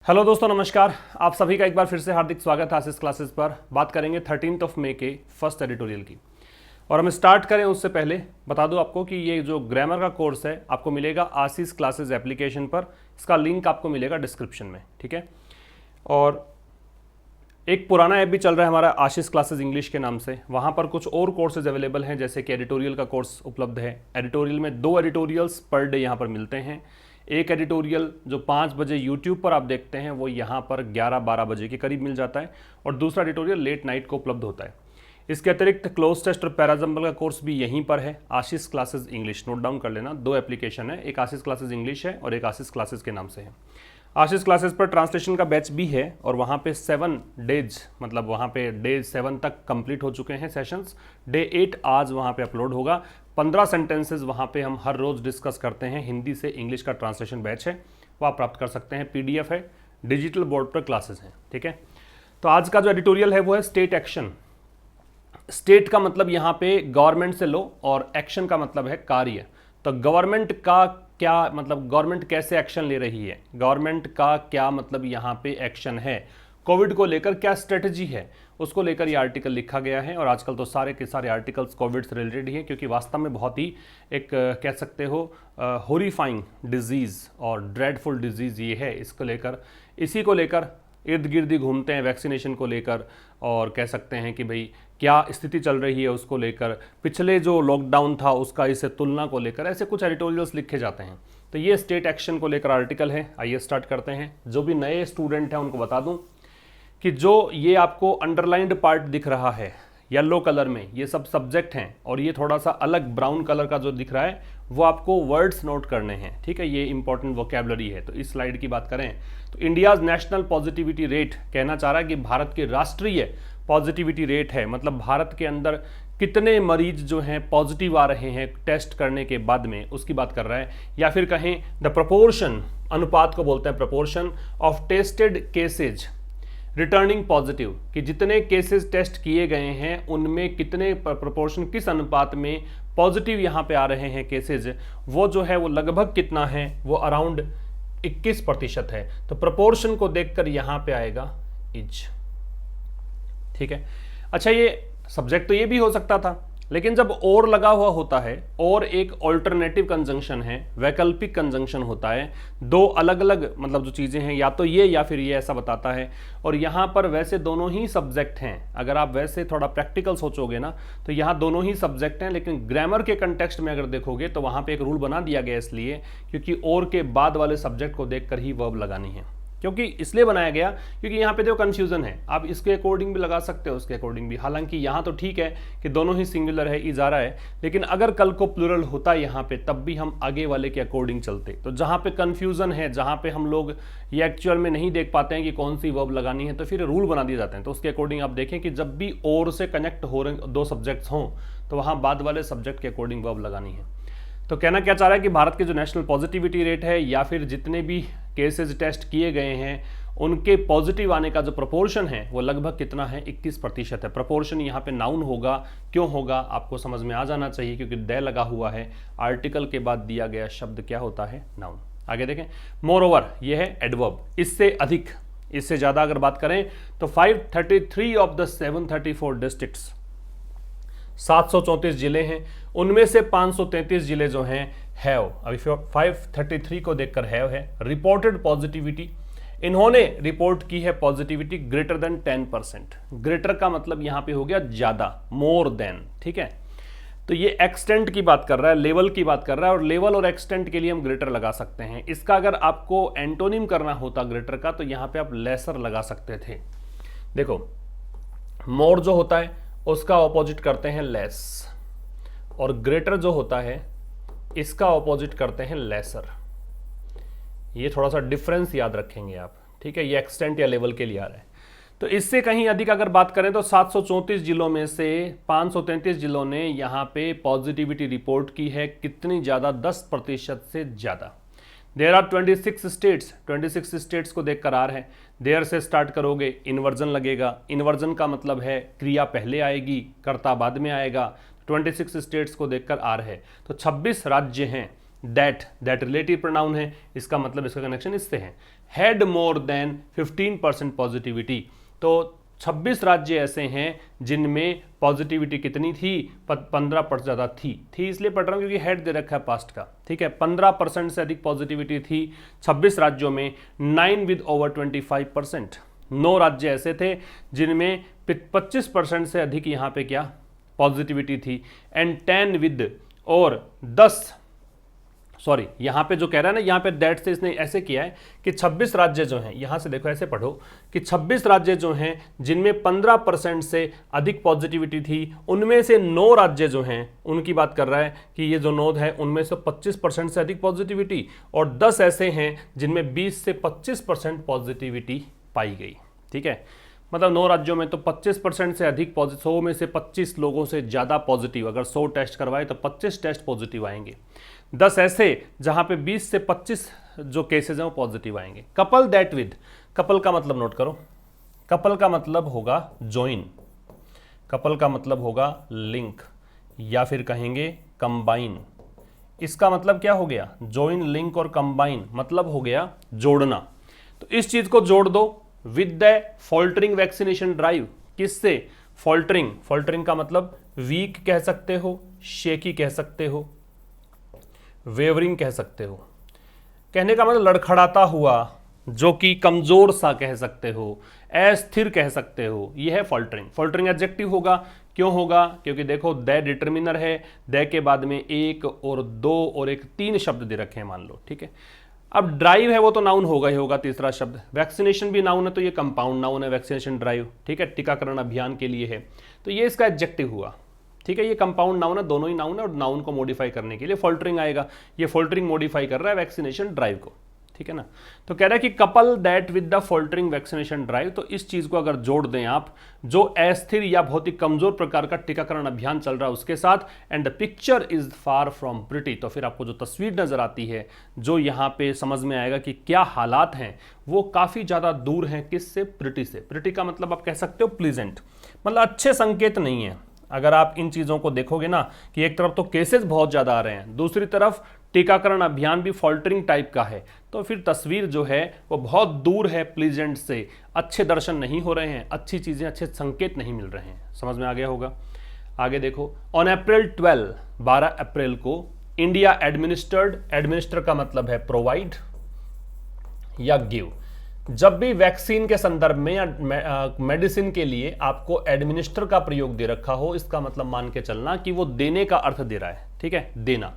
Hello दोस्तों, नमस्कार। आप सभी का एक बार फिर से हार्दिक स्वागत है आशीष क्लासेस पर। बात करेंगे 13 मई के फर्स्ट एडिटोरियल की। और हम स्टार्ट करें उससे पहले बता दूं आपको कि ये जो ग्रामर का कोर्स है आपको मिलेगा आशीष क्लासेस एप्लीकेशन पर। इसका लिंक आपको मिलेगा डिस्क्रिप्शन में, ठीक है। और एक पुराना ऐप भी चल रहा है हमारा आशीष क्लासेस इंग्लिश के नाम से। वहाँ पर कुछ और कोर्सेज अवेलेबल हैं, जैसे कि एडिटोरियल का कोर्स उपलब्ध है। एडिटोरियल में 2 एडिटोरियल्स पर डे यहाँ पर मिलते हैं। एक एडिटोरियल जो 5 बजे यूट्यूब पर आप देखते हैं वो यहाँ पर 11-12 बजे के करीब मिल जाता है, और दूसरा एडिटोरियल लेट नाइट को उपलब्ध होता है। इसके अतिरिक्त क्लोज टेस्ट और पैराजम्बल का कोर्स भी यहीं पर है, आशीष क्लासेस इंग्लिश। नोट डाउन कर लेना, 2 एप्लीकेशन है, एक आशीष क्लासेस इंग्लिश है और एक आशीष क्लासेस के नाम से है। आशीष क्लासेस पर ट्रांसलेशन का बैच भी है, और वहाँ पे 7 डेज, मतलब वहाँ पे डे 7 तक कंप्लीट हो चुके हैं सेशंस। डे 8 आज वहाँ पे अपलोड होगा। 15 सेंटेंसेस वहाँ पे हम हर रोज़ डिस्कस करते हैं। हिंदी से इंग्लिश का ट्रांसलेशन बैच है, वो आप प्राप्त कर सकते हैं। PDF है, डिजिटल बोर्ड पर क्लासेस हैं, ठीक है। तो आज का जो एडिटोरियल है वो है स्टेट एक्शन। स्टेट का मतलब यहाँ पे गवर्नमेंट से लो, और एक्शन का मतलब है कार्य। तो गवर्नमेंट का क्या मतलब, गवर्नमेंट कैसे एक्शन ले रही है, गवर्नमेंट का क्या मतलब यहाँ पे एक्शन है, कोविड को लेकर क्या स्ट्रेटजी है, उसको लेकर ये आर्टिकल लिखा गया है। और आजकल तो सारे के सारे आर्टिकल्स कोविड से रिलेटेड ही हैं, क्योंकि वास्तव में बहुत ही एक कह सकते हो हॉरिफाइंग डिजीज़ और ड्रेडफुल डिजीज़ ये है। इसको लेकर, इसी को लेकर इर्द गिर्द ही घूमते हैं वैक्सीनेशन को लेकर, और कह सकते हैं कि भाई क्या स्थिति चल रही है उसको लेकर, पिछले जो लॉकडाउन था उसका इससे तुलना को लेकर, ऐसे कुछ एडिटोरियल्स लिखे जाते हैं। तो ये स्टेट एक्शन को लेकर आर्टिकल है। आइए स्टार्ट करते हैं। जो भी नए स्टूडेंट हैं उनको बता दूं कि जो ये आपको अंडरलाइंड पार्ट दिख रहा है येलो कलर में, ये सब सब्जेक्ट हैं, और ये थोड़ा सा अलग ब्राउन कलर का जो दिख रहा है वो आपको वर्ड्स नोट करने हैं, ठीक है। ये इंपॉर्टेंट वोकैबुलरी है। तो इस स्लाइड की बात करें तो इंडियाज नेशनल पॉजिटिविटी रेट कहना चाह रहा है कि भारत की राष्ट्रीय पॉजिटिविटी रेट है, मतलब भारत के अंदर कितने मरीज जो हैं पॉजिटिव आ रहे हैं टेस्ट करने के बाद में, उसकी बात कर रहा है। या फिर कहें द प्रोपोर्शन, अनुपात को बोलते हैं proportion of tested cases returning positive, कि जितने केसेस टेस्ट किए गए हैं उनमें कितने प्रोपोर्शन, किस अनुपात में पॉजिटिव यहाँ पे आ रहे हैं केसेज, वो जो है वो लगभग कितना है, वो अराउंड 21% है। तो प्रोपोर्शन को देखकर यहाँ पे आएगा इज, ठीक है। अच्छा, ये सब्जेक्ट तो ये भी हो सकता था, लेकिन जब और लगा हुआ होता है, और एक ऑल्टरनेटिव कंजंक्शन है, वैकल्पिक कंजंक्शन होता है, 2 अलग अलग मतलब जो चीज़ें हैं, या तो ये या फिर ये, ऐसा बताता है। और यहाँ पर वैसे दोनों ही सब्जेक्ट हैं। अगर आप वैसे थोड़ा प्रैक्टिकल सोचोगे ना तो यहाँ दोनों ही सब्जेक्ट हैं, लेकिन ग्रामर के कंटेक्स्ट में अगर देखोगे तो वहाँ पर एक रूल बना दिया गया, इसलिए क्योंकि और के बाद वाले सब्जेक्ट को देखकर ही वर्ब लगानी है। क्योंकि इसलिए बनाया गया क्योंकि यहाँ पे देखो कंफ्यूजन है, आप इसके अकॉर्डिंग भी लगा सकते हो, उसके अकॉर्डिंग भी। हालांकि यहाँ तो ठीक है कि दोनों ही सिंगुलर है, इज आ रहा है, लेकिन अगर कल को प्लूरल होता यहाँ पे तब भी हम आगे वाले के अकॉर्डिंग चलते। तो जहाँ पे कंफ्यूजन है, जहाँ पे हम लोग ये एक्चुअल में नहीं देख पाते हैं कि कौन सी वर्ब लगानी है, तो फिर रूल बना दिए जाते हैं। तो उसके अकॉर्डिंग आप देखें कि जब भी और से कनेक्ट हो रहे 2 सब्जेक्ट्स हों तो वहाँ बाद वाले सब्जेक्ट के अकॉर्डिंग वर्ब लगानी है। तो कहना क्या चाह रहा है कि भारत के जो नेशनल पॉजिटिविटी रेट है, या फिर जितने भी केसेस टेस्ट किए गए हैं उनके पॉजिटिव आने का जो प्रोपोर्शन है वो लगभग कितना है, 21% है। प्रोपोर्शन यहाँ पे नाउन होगा, क्यों होगा आपको समझ में आ जाना चाहिए, क्योंकि द लगा हुआ है। आर्टिकल के बाद दिया गया शब्द क्या होता है, नाउन। आगे देखें, मोर ओवर ये है एडवर्ब। इससे अधिक, इससे ज़्यादा अगर बात करें तो 533 ऑफ द 734 डिस्ट्रिक्ट्स, 734 जिले हैं, उनमें से 533 जिले जो हैं हैव, अभी 533 को देखकर हैव है रिपोर्टेड पॉजिटिविटी, इन्होंने रिपोर्ट की है पॉजिटिविटी ग्रेटर देन 10%। ग्रेटर का मतलब यहां पे हो गया ज्यादा, मोर देन, ठीक है। तो ये एक्सटेंट की बात कर रहा है, लेवल की बात कर रहा है, और लेवल और एक्सटेंट के लिए हम ग्रेटर लगा सकते हैं। इसका अगर आपको एंटोनिम करना होता ग्रेटर का तो यहां पे आप लेसर लगा सकते थे। देखो, मोर जो होता है उसका ऑपोजिट करते हैं लेस, और ग्रेटर जो होता है इसका ऑपोजिट करते हैं लेसर। ये थोड़ा सा डिफरेंस याद रखेंगे आप, ठीक है। ये एक्सटेंट या लेवल के लिए आ रहा है। तो इससे कहीं अधिक अगर बात करें तो 734 जिलों में से 533 जिलों ने यहाँ पे पॉजिटिविटी रिपोर्ट की है। कितनी ज़्यादा, 10% से ज़्यादा। देयर आर 26 स्टेट्स, 26 स्टेट्स को देखकर आ रहा है। देयर से स्टार्ट करोगे इन्वर्जन लगेगा। इन्वर्जन का मतलब है क्रिया पहले आएगी, कर्ता बाद में आएगा। 26 स्टेट्स को देखकर आ रहा है। तो 26 राज्य हैं दैट रिलेटिव प्रोनाउन है, इसका मतलब इसका कनेक्शन इससे है। हैड मोर देन 15% पॉजिटिविटी, तो 26 राज्य ऐसे हैं जिनमें पॉजिटिविटी कितनी थी, 15% ज़्यादा थी इसलिए पढ़ रहा हूँ क्योंकि हेड दे रखा है पास्ट का, ठीक है। 15% से अधिक पॉजिटिविटी थी 26 राज्यों में, 9 विद ओवर 25%। 9 राज्य ऐसे थे जिनमें 25% से अधिक यहाँ पे क्या पॉजिटिविटी थी, एंड 10 विद और 10, सॉरी यहाँ पे जो कह रहा है ना, यहाँ पे दैट से इसने ऐसे किया है कि 26 राज्य जो हैं, यहाँ से देखो ऐसे पढ़ो कि 26 राज्य जो हैं जिनमें 15% से अधिक पॉजिटिविटी थी, उनमें से 9 राज्य जो हैं उनकी बात कर रहा है कि ये जो 9 है उनमें से 25% से अधिक पॉजिटिविटी, और 10 ऐसे हैं जिनमें 20 से 25% पॉजिटिविटी पाई गई, ठीक है। मतलब 9 राज्यों में तो 25% से अधिक पॉजिटिव, 100 में से 25 लोगों से ज़्यादा पॉजिटिव, अगर 100 टेस्ट करवाए तो 25 टेस्ट पॉजिटिव आएंगे। 10 ऐसे जहां पे 20 से 25 जो केसेस हैं वो पॉजिटिव आएंगे। कपल दैट विद, कपल का मतलब नोट करो, कपल का मतलब होगा जॉइन, कपल का मतलब होगा लिंक, या फिर कहेंगे कंबाइन। इसका मतलब क्या हो गया, जॉइन, लिंक और कंबाइन मतलब हो गया जोड़ना। तो इस चीज को जोड़ दो with the faltering vaccination drive, किससे, फॉल्टरिंग, फॉल्टरिंग का मतलब वीक कह सकते हो, शेकी कह सकते हो, वेवरिंग कह सकते हो। कहने का मतलब लड़खड़ाता हुआ, जो कि कमजोर सा कह सकते हो, अस्थिर कह सकते हो, यह है फॉल्टरिंग। फॉल्टरिंग एडजेक्टिव होगा, क्यों होगा, क्योंकि देखो द डिटर्मिनर है, द के बाद में एक और दो और एक 3 शब्द दे रखे हैं मान लो, ठीक है। अब ड्राइव है वो तो नाउन होगा ही होगा, तीसरा शब्द। वैक्सीनेशन भी नाउन है तो ये कंपाउंड नाउन है, वैक्सीनेशन ड्राइव, ठीक है, टीकाकरण अभियान के लिए है, तो ये इसका एडजेक्टिव हुआ, ठीक है। ये कंपाउंड नाउन है, दोनों ही नाउन है, और नाउन को मॉडिफाई करने के लिए फॉल्टरिंग आएगा। ये फॉल्टरिंग मॉडिफाई कर रहा है वैक्सीनेशन ड्राइव को, ठीक है ना। तो कह रहा है कि couple that with the faltering vaccination drive, तो इस चीज को अगर जोड़ दें आप, जो अस्थिर या बहुत ही कमजोर प्रकार का टीकाकरण अभियान चल रहा है उसके साथ, and the picture is far from pretty, तो फिर आपको जो तस्वीर नजर आती है, जो यहाँ पे समझ में आएगा कि क्या हालात हैं, वो काफी ज्यादा दूर हैं किससे, प्रिटी से। प्रिटी का मतलब आप कह सकते हो प्लीजेंट, मतलब अच्छे संकेत नहीं है। अगर आप इन चीज़ों को देखोगे ना कि एक तरफ तो केसेस बहुत ज़्यादा आ रहे हैं, दूसरी तरफ टीकाकरण अभियान भी फॉल्टरिंग टाइप का है, तो फिर तस्वीर जो है वो बहुत दूर है प्लीजेंट से, अच्छे दर्शन नहीं हो रहे हैं, अच्छी चीज़ें, अच्छे संकेत नहीं मिल रहे हैं। समझ में आ गया होगा। आगे देखो, ऑन अप्रैल 12 अप्रैल को इंडिया एडमिनिस्टर्ड, एडमिनिस्टर का मतलब है प्रोवाइड या गिव। जब भी वैक्सीन के संदर्भ में या मेडिसिन के लिए आपको एडमिनिस्टर का प्रयोग दे रखा हो, इसका मतलब मान के चलना कि वो देने का अर्थ दे रहा है, ठीक है, देना।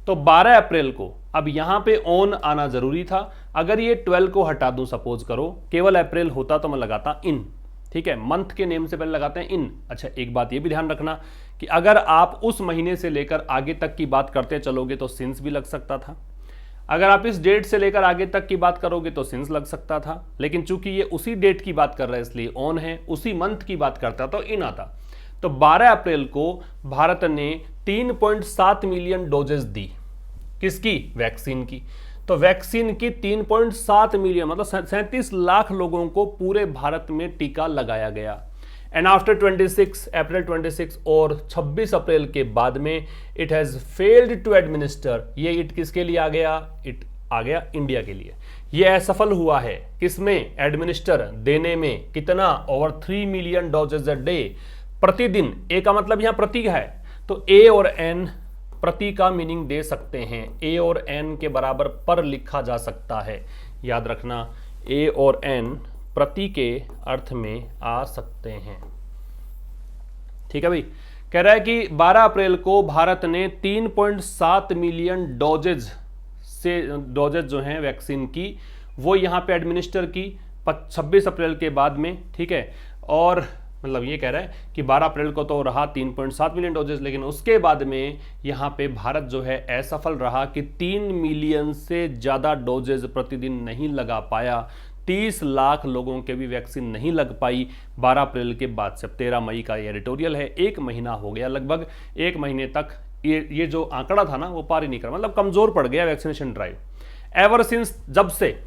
तो 12 अप्रैल को, अब यहां पे ऑन आना जरूरी था, अगर ये 12 को हटा दूं, सपोज करो केवल अप्रैल होता तो मैं लगाता इन, ठीक है, मंथ के नेम से पहले लगाते हैं इन। अच्छा, एक बात ये भी ध्यान रखना कि अगर आप उस महीने से लेकर आगे तक की बात करते चलोगे तो सिंस भी लग सकता था, अगर आप इस डेट से लेकर आगे तक की बात करोगे तो सिंस लग सकता था, लेकिन चूंकि ये उसी डेट की बात कर रहा है इसलिए ऑन है, उसी मंथ की बात करता तो इन आता। तो 12 अप्रैल को भारत ने 3.7 मिलियन डोजेस दी, किसकी, वैक्सीन की। तो वैक्सीन की 3.7 मिलियन मतलब 37 लाख लोगों को पूरे भारत में टीका लगाया गया। एंड आफ्टर 26 अप्रैल 26 और 26 अप्रैल के बाद में it has failed to administer, ये इट किसके लिए आ गया, इट आ गया इंडिया के लिए। ये असफल हुआ है किसमें, एडमिनिस्टर, देने में, कितना, over 3 million doses a day, प्रतिदिन। ए का मतलब यहां प्रति है, तो ए और एन प्रति का मीनिंग दे सकते हैं, ए और एन के बराबर पर लिखा जा सकता है, याद रखना, ए और एन प्रति के अर्थ में आ सकते हैं, ठीक है भाई। कह रहा है कि 12 अप्रैल को भारत ने 3.7 मिलियन डोजेज जो हैं वैक्सीन की, वो यहां पे एडमिनिस्टर की 26 अप्रैल के बाद में, ठीक है। और मतलब ये कह रहा है कि 12 अप्रैल को तो रहा 3.7 मिलियन डोजेज, लेकिन उसके बाद में यहाँ पे भारत जो है असफल रहा कि 3 मिलियन से ज़्यादा डोजेज प्रतिदिन नहीं लगा पाया, 30 लाख लोगों के भी वैक्सीन नहीं लग पाई 12 अप्रैल के बाद से। 13 मई का ये एडिटोरियल है, 1 महीना हो गया, लगभग 1 महीने तक ये जो आंकड़ा था ना वो पार ही नहीं कर, मतलब कमजोर पड़ गया वैक्सीनेशन ड्राइव। एवर सिंस, जब से,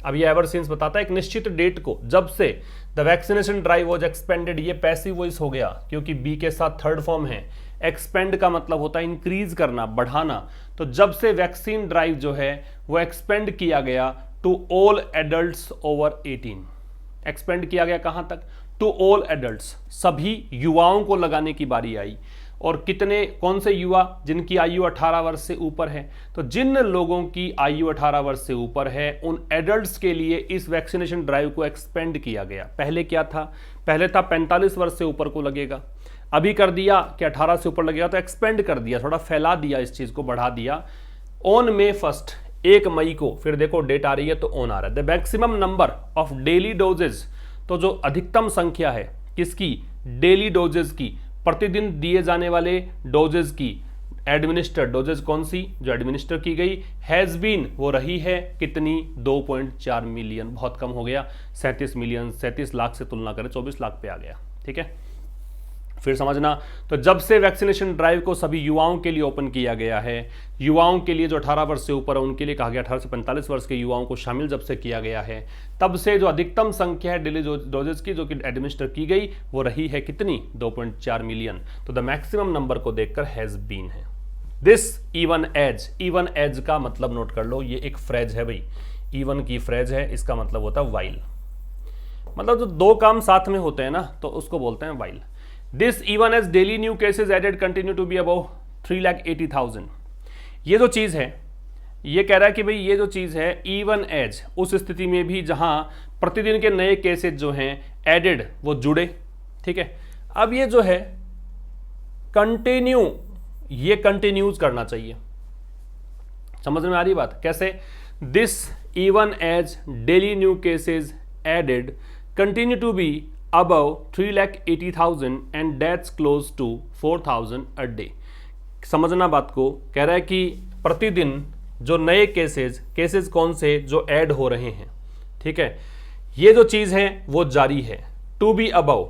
अब ये एवर सिंस बताता है एक निश्चित डेट को, जब से the vaccination drive was expanded, ये पैसिव वॉइस हो गया क्योंकि बी के साथ थर्ड फॉर्म है, एक्सपेंड का मतलब होता है इंक्रीज करना, बढ़ाना। तो जब से वैक्सीन ड्राइव जो है वो एक्सपेंड किया गया to all adults over 18, expand किया गया कहां तक? टू ऑल एडल्ट्स, सभी युवाओं को लगाने की बारी आई। और कितने, कौन से युवा? जिनकी आयु 18 वर्ष से ऊपर है। तो जिन लोगों की आयु 18 वर्ष से ऊपर है उन एडल्ट्स के लिए इस वैक्सीनेशन ड्राइव को एक्सपेंड किया गया। पहले क्या था? पहले था 45 वर्ष से ऊपर को लगेगा, अभी कर दिया कि 18 से ऊपर लगेगा, तो एक्सपेंड कर दिया, थोड़ा फैला दिया, इस चीज को बढ़ा दिया। ऑन May 1, 1 मई को, फिर देखो डेट आ रही है तो ऑन आ रहा है, the maximum number of daily doses, तो जो अधिकतम संख्या है किसकी? डेली डोजेज की, प्रतिदिन दिए जाने वाले डोजेज की, एडमिनिस्टर्ड डोजेज कौन सी? जो एडमिनिस्टर की गई, हैज बीन, वो रही है कितनी? 2.4 मिलियन, बहुत कम हो गया, 37 मिलियन, 37 लाख से तुलना करें 24 लाख पे आ गया। ठीक है, फिर समझना। तो जब से वैक्सीनेशन ड्राइव को सभी युवाओं के लिए ओपन किया गया है, युवाओं के लिए जो 18 वर्ष से ऊपर है उनके लिए कहा गया, 18 से 45 वर्ष के युवाओं को शामिल जब से किया गया है, तब से जो अधिकतम संख्या है डेली डोजेस की जो कि एडमिनिस्टर की गई वो रही है कितनी? 2.4 मिलियन। तो द मैक्सिमम नंबर को देखकर हैज बीन है। This even as, even as का मतलब नोट कर लो, ये एक फ्रेज है भाई, इवन की फ्रेज है, इसका मतलब होता है वाइल, मतलब जो दो काम साथ में होते हैं ना तो उसको बोलते हैं while. This even as daily new cases added continue to be above 3,80,000। ये जो चीज है, ये कह रहा है कि भाई ये जो चीज है इवन एज, उस स्थिति में भी जहां प्रतिदिन के नए केसेज जो हैं एडेड, वो जुड़े। ठीक है, अब ये जो है कंटिन्यू, ये कंटिन्यूज करना चाहिए। समझ में आ रही बात? कैसे? This even as daily new cases added continue to be above 3,80,000 and deaths close to 4,000 a day। समझना बात को, कह रहा है कि प्रतिदिन जो नए केसेस कौन से जो ऐड हो रहे हैं, ठीक है, ये जो चीज है वो जारी है। टू बी अबव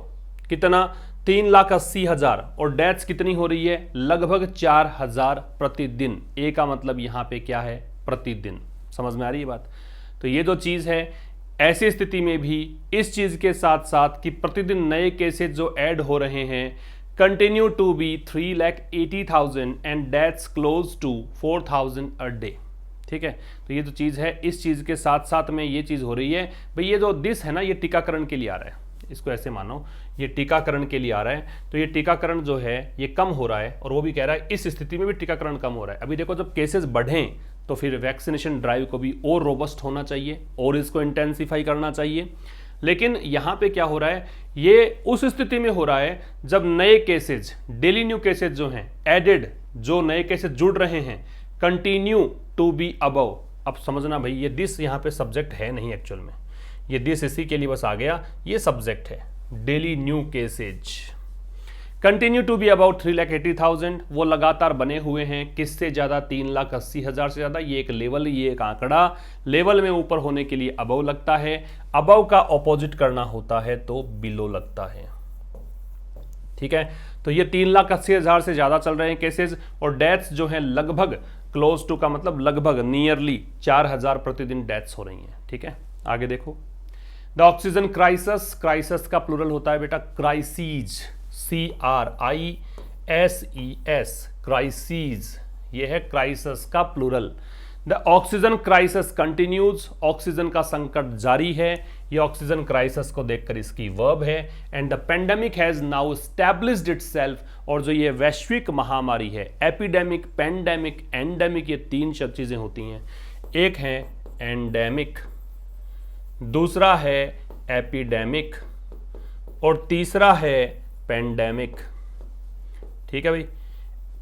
कितना? 3,80,000, और डेथ्स कितनी हो रही है? लगभग 4,000 प्रतिदिन। ए का मतलब यहां पे क्या है? प्रतिदिन। समझ में आ रही है बात? तो ये जो चीज है, ऐसी स्थिति में भी इस चीज के साथ साथ कि प्रतिदिन नए केसेस जो ऐड हो रहे हैं continue to be 3,80,000 and deaths close to 4,000 a day. ठीक है, तो ये जो चीज है, इस चीज के साथ साथ में ये चीज हो रही है भाई। ये जो दिस है ना, ये टीकाकरण के लिए आ रहा है, इसको ऐसे मानो ये टीकाकरण के लिए आ रहा है। तो ये टीकाकरण जो है ये कम हो रहा है, और वो भी कह रहा है इस स्थिति में भी टीकाकरण कम हो रहा है। अभी देखो जब केसेस बढ़ें तो फिर वैक्सीनेशन ड्राइव को भी और रोबस्ट होना चाहिए और इसको इंटेंसिफाई करना चाहिए। लेकिन यहाँ पे क्या हो रहा है, ये उस स्थिति में हो रहा है जब नए केसेज, डेली न्यू केसेज जो हैं एडेड, जो नए केसेज जुड़ रहे हैं, कंटिन्यू टू बी अबव। अब समझना भाई, ये दिस यहाँ पे सब्जेक्ट है नहीं एक्चुअल में, ये दिस इसी के लिए बस आ गया, ये सब्जेक्ट है। Daily new cases continue to be about 3,80,000, वो लगातार बने हुए हैं। किससे ज्यादा? 3,80,000 से ज्यादा। ये एक लेवल, ये एक आंकड़ा लेवल में ऊपर होने के लिए अबव लगता है। अबव का ऑपोजिट करना होता है तो बिलो लगता है। ठीक है, तो ये 3,80,000 से ज्यादा चल रहे हैं केसेस, और डेथ्स जो है लगभग क्लोज टू का मतलब लगभग नियरली 4,000 प्रतिदिन डेथ्स हो रही हैं। ठीक है, आगे देखो। द ऑक्सीजन क्राइसिस, क्राइसिस का प्लूरल होता है बेटा क्राइसीज, CRISES, क्राइसीज, ये है क्राइसिस का plural. The oxygen crisis continues, oxygen का संकट जारी है। ये ऑक्सीजन क्राइसिस को देखकर इसकी वर्ब है। And the pandemic has now established itself, और जो ये वैश्विक महामारी है, एपिडेमिक, पेंडेमिक, एंडेमिक, ये तीन चीजें होती हैं। एक है एंडेमिक, दूसरा है एपिडेमिक, और तीसरा है पेंडेमिक। ठीक है भाई,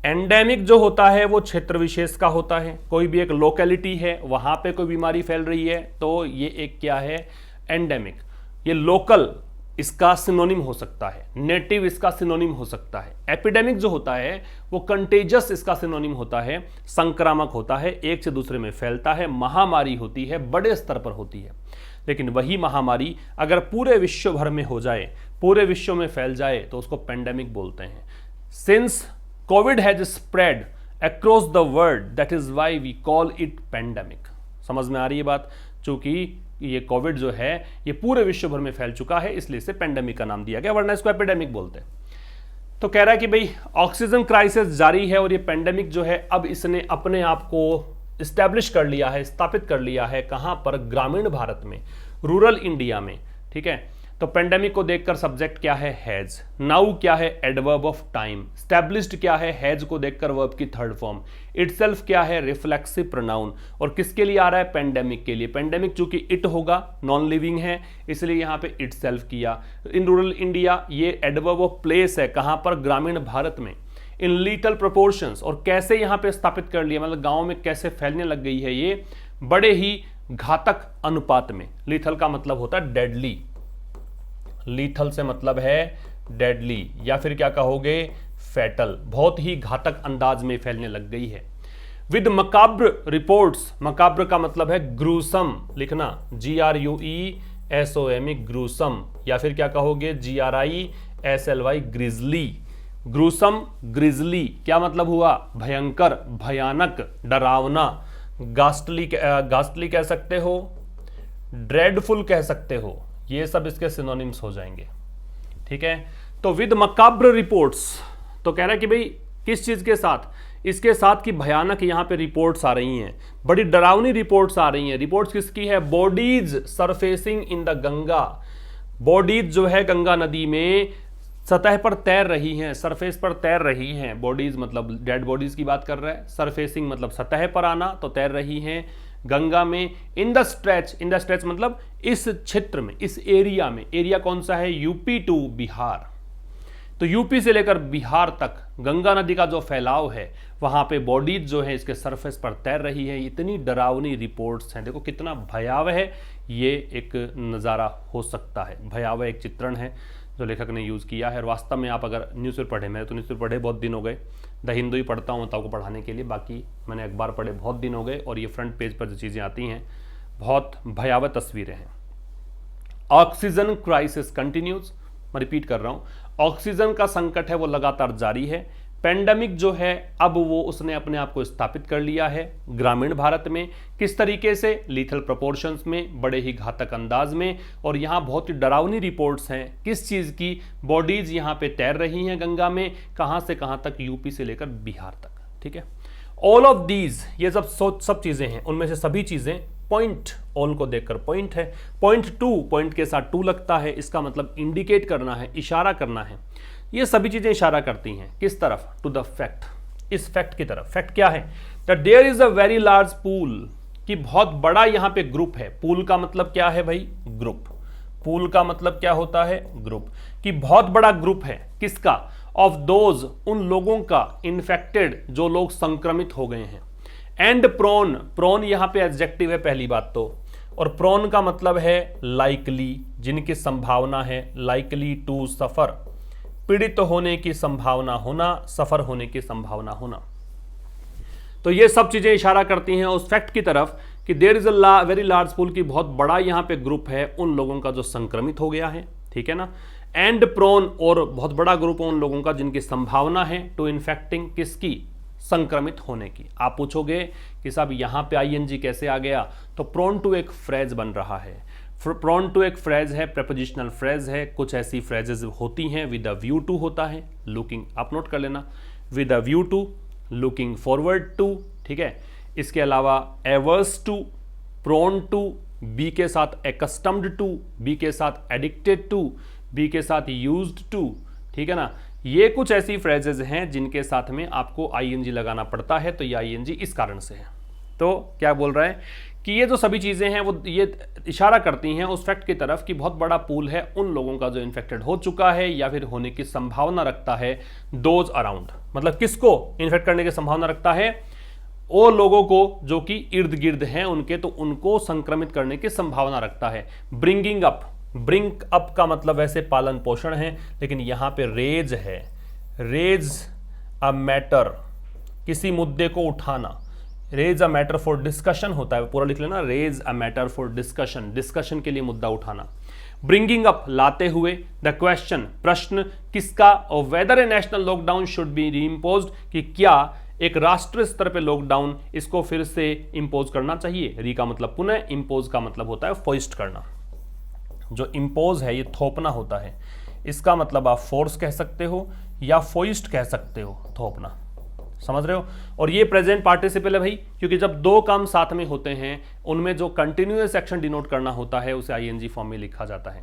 एंडेमिक जो होता है वो क्षेत्र विशेष का होता है, कोई भी एक लोकेलिटी है वहां पे कोई बीमारी फैल रही है तो ये एक क्या है? एंडेमिक। ये लोकल इसका सिनोनिम हो सकता है, नेटिव इसका सिनोनिम हो सकता है। एपिडेमिक जो होता है वो कंटेजस इसका सिनोनिम होता है, संक्रामक होता है, एक से दूसरे में फैलता है, महामारी होती है, बड़े स्तर पर होती है। लेकिन वही महामारी अगर पूरे विश्व भर में हो जाए, पूरे विश्व में फैल जाए तो उसको पेंडेमिक बोलते हैं। Since Covid has spread across the world, that is why we call it pandemic. समझ में आ रही है बात? चूंकि ये कोविड जो है ये पूरे विश्व भर में फैल चुका है, इसलिए इसे पेंडेमिक का नाम दिया गया, वरना इसको एपिडेमिक बोलते हैं। तो कह रहा है कि भाई ऑक्सीजन क्राइसिस जारी है और ये पेंडेमिक जो है अब इसने अपने आप को इस्टेब्लिश कर लिया है, स्थापित कर लिया है। कहां पर? ग्रामीण भारत में, रूरल इंडिया में। ठीक है, तो पेंडेमिक को देखकर सब्जेक्ट क्या है? हैज। नाउ क्या है? Adverb of time. स्टैब्लिश्ड क्या है? हैज को देखकर वर्ब की थर्ड फॉर्म। इटसेल्फ क्या है? Reflexive pronoun. और किसके लिए आ रहा है? पेंडेमिक के लिए। पेंडेमिक चूंकि इट होगा, नॉन लिविंग है, इसलिए यहां पे इटसेल्फ किया। इन रूरल इंडिया ये एडवर्ब ऑफ प्लेस है। कहां पर? ग्रामीण भारत में। इन लीथल प्रोपोर्शंस, और कैसे यहां पे स्थापित कर लिया, मतलब गांव में कैसे फैलने लग गई है ये, बड़े ही घातक अनुपात में। लीथल का मतलब होता है डेडली, लीथल से मतलब है डेडली, या फिर क्या कहोगे? फैटल, बहुत ही घातक अंदाज में फैलने लग गई है। विद मकाब्र रिपोर्ट्स, मकाब्र का मतलब है ग्रूसम, लिखना GRUESOM, ग्रूसम, या फिर क्या कहोगे? GRISLY, grizzly. ग्रूसम, ग्रिजली क्या मतलब हुआ? भयंकर, भयानक, डरावना। गास्टली कह सकते हो, ड्रेडफुल कह सकते हो, ये सब इसके सिनोनिम्स हो जाएंगे। ठीक है, तो विद मकाब्र रिपोर्ट्स, तो कह रहा है कि भाई किस चीज के साथ? इसके साथ की भयानक यहां पे रिपोर्ट्स आ रही हैं, बड़ी डरावनी रिपोर्ट्स आ रही हैं। रिपोर्ट्स किसकी है? Bodies surfacing in the Ganga, bodies जो है गंगा नदी में सतह पर तैर रही हैं, सरफेस पर तैर रही हैं। बॉडीज मतलब डेड बॉडीज की बात कर रहा है, सरफेसिंग मतलब सतह पर आना, तो तैर रही हैं गंगा में। इन द स्ट्रेच मतलब इस क्षेत्र में, इस एरिया में। एरिया कौन सा है? UP to Bihar. तो यूपी से लेकर बिहार तक गंगा नदी का जो फैलाव है, वहां पे बॉडीज जो है इसके सरफेस पर तैर रही है। इतनी डरावनी रिपोर्ट्स हैं, देखो कितना भयावह ये एक नज़ारा हो सकता है। भयावह एक चित्रण है जो लेखक ने यूज़ किया है। और वास्तव में आप अगर न्यूज़पेपर पढ़े, मैंने तो न्यूज़पेपर पढ़े बहुत दिन हो गए, द हिंदू ही पढ़ता हूँ आपको पढ़ाने के लिए, बाकी मैंने अखबार पढ़े बहुत दिन हो गए। और ये फ्रंट पेज पर जो चीज़ें आती हैं बहुत भयावह तस्वीरें हैं। ऑक्सीजन क्राइसिस कंटिन्यूज, मैं रिपीट कर रहा हूँ, ऑक्सीजन का संकट है वो लगातार जारी है। पेंडेमिक जो है अब वो उसने अपने आप को स्थापित कर लिया है ग्रामीण भारत में। किस तरीके से? लीथल प्रोपोर्शंस में, बड़े ही घातक अंदाज में। और यहाँ बहुत ही डरावनी रिपोर्ट्स हैं। किस चीज़ की? बॉडीज यहाँ पे तैर रही हैं गंगा में। कहाँ से कहाँ तक? यूपी से लेकर बिहार तक। ठीक है, ऑल ऑफ दीज, ये सब चीज़ें हैं, उनमें से सभी चीज़ें पॉइंट, ऑल को देखकर पॉइंट है। पॉइंट टू, पॉइंट के साथ टू लगता है, इसका मतलब इंडिकेट करना है, इशारा करना है। ये सभी चीजें इशारा करती हैं किस तरफ? टू द फैक्ट, इस फैक्ट की तरफ। फैक्ट क्या है? That there is a very large pool, कि बहुत बड़ा यहां पे ग्रुप है। पूल का मतलब क्या है भाई? ग्रुप। पूल का मतलब क्या होता है? ग्रुप। कि बहुत बड़ा ग्रुप है, किसका? ऑफ दोज, उन लोगों का, इन्फेक्टेड, जो लोग संक्रमित हो गए हैं। एंड प्रोन, प्रोन यहां पे एडजेक्टिव है पहली बात तो, और प्रोन का मतलब है लाइकली, जिनकी संभावना है, लाइकली टू सफर, पीड़ित होने की संभावना होना, सफर होने की संभावना होना। तो ये सब चीजें इशारा करती हैं उस फैक्ट की तरफ कि there is a very large pool, की बहुत बड़ा यहां पे ग्रुप है उन लोगों का जो संक्रमित हो गया है। ठीक है ना। एंड प्रोन, और बहुत बड़ा ग्रुप है उन लोगों का जिनकी संभावना है टू इन्फेक्टिंग, किसकी? संक्रमित होने की। आप पूछोगे कि साहब यहां पे आईएनजी कैसे आ गया? तो प्रोन टू एक फ्रेज बन रहा है। प्रोन टू एक फ्रेज है, प्रेपोजिशनल फ्रेज है। कुछ ऐसी फ्रेजेस होती हैं, विद अ व्यू टू होता है, लुकिंग, आप नोट कर लेना, with a view to, looking forward to. ठीक है, इसके अलावा averse to, prone to, be के साथ एक्स्टम्ड टू, बी के साथ एडिक्टेड टू, बी के साथ यूज्ड टू। ठीक है ना, ये कुछ ऐसी फ्रेजेस हैं जिनके साथ में आपको आईएनजी लगाना पड़ता है। तो ये आईएनजी इस कारण से है। तो क्या बोल रहा है कि ये जो सभी चीज़ें हैं वो ये इशारा करती हैं उस फैक्ट की तरफ कि बहुत बड़ा पूल है उन लोगों का जो इन्फेक्टेड हो चुका है या फिर होने की संभावना रखता है। दोज अराउंड, मतलब किसको इन्फेक्ट करने की संभावना रखता है? वो लोगों को जो कि इर्द गिर्द हैं उनके, तो उनको संक्रमित करने की संभावना रखता है। ब्रिंगिंग अप, ब्रिंग अप का मतलब वैसे पालन पोषण है, लेकिन यहां पे रेज है। रेज अ मैटर, किसी मुद्दे को उठाना। Raise a matter for discussion होता है, पूरा लिख लेना, raise a matter for discussion, discussion के लिए मुद्दा उठाना। ब्रिंगिंग अप, लाते हुए। द क्वेश्चन, प्रश्न, किसका? और whether a national lockdown should be reimposed, कि क्या एक राष्ट्रीय स्तर पे लॉकडाउन इसको फिर से इंपोज करना चाहिए। री का मतलब पुनः, इंपोज का मतलब होता है फोइस्ट करना। जो इंपोज है ये थोपना होता है, इसका मतलब आप फोर्स कह सकते हो या फोइस्ट कह सकते हो, थोपना। समझ रहे हो? और ये प्रेजेंट पार्टिसिपल है भाई, क्योंकि जब दो काम साथ में होते हैं उनमें जो कंटिन्यूअस एक्शन डिनोट करना होता है उसे आईएनजी फॉर्म में लिखा जाता है।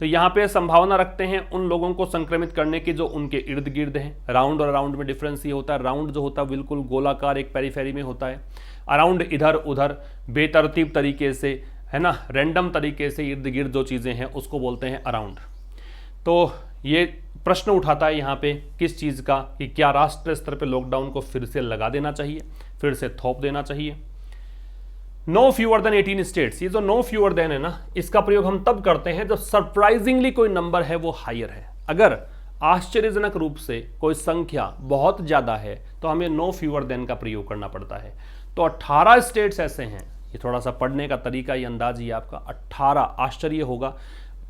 तो यहाँ पे संभावना रखते हैं उन लोगों को संक्रमित करने की जो उनके इर्द गिर्द हैं। राउंड और अराउंड में डिफरेंस ये होता है, राउंड जो होता है बिल्कुल गोलाकार एक पेरिफेरी में होता है, अराउंड इधर उधर बेतरतीब तरीके से, है ना, रैंडम तरीके से इर्द गिर्द जो चीज़ें हैं उसको बोलते हैं अराउंड। तो ये प्रश्न उठाता है यहाँ पे किस चीज़ का, कि क्या राष्ट्रीय स्तर पे लॉकडाउन को फिर से लगा देना चाहिए, फिर से थोप देना चाहिए। नो फ्यूअर देन 18 स्टेट्स, ये जो नो फ्यूअर देन है ना, इसका प्रयोग हम तब करते हैं जब सरप्राइजिंगली कोई नंबर है वो हायर है। अगर आश्चर्यजनक रूप से कोई संख्या बहुत ज़्यादा है तो हमें नो फ्यूअर देन का प्रयोग करना पड़ता है। तो 18 स्टेट्स ऐसे हैं, ये थोड़ा सा पढ़ने का तरीका, ये अंदाज ये आपका 18, आश्चर्य होगा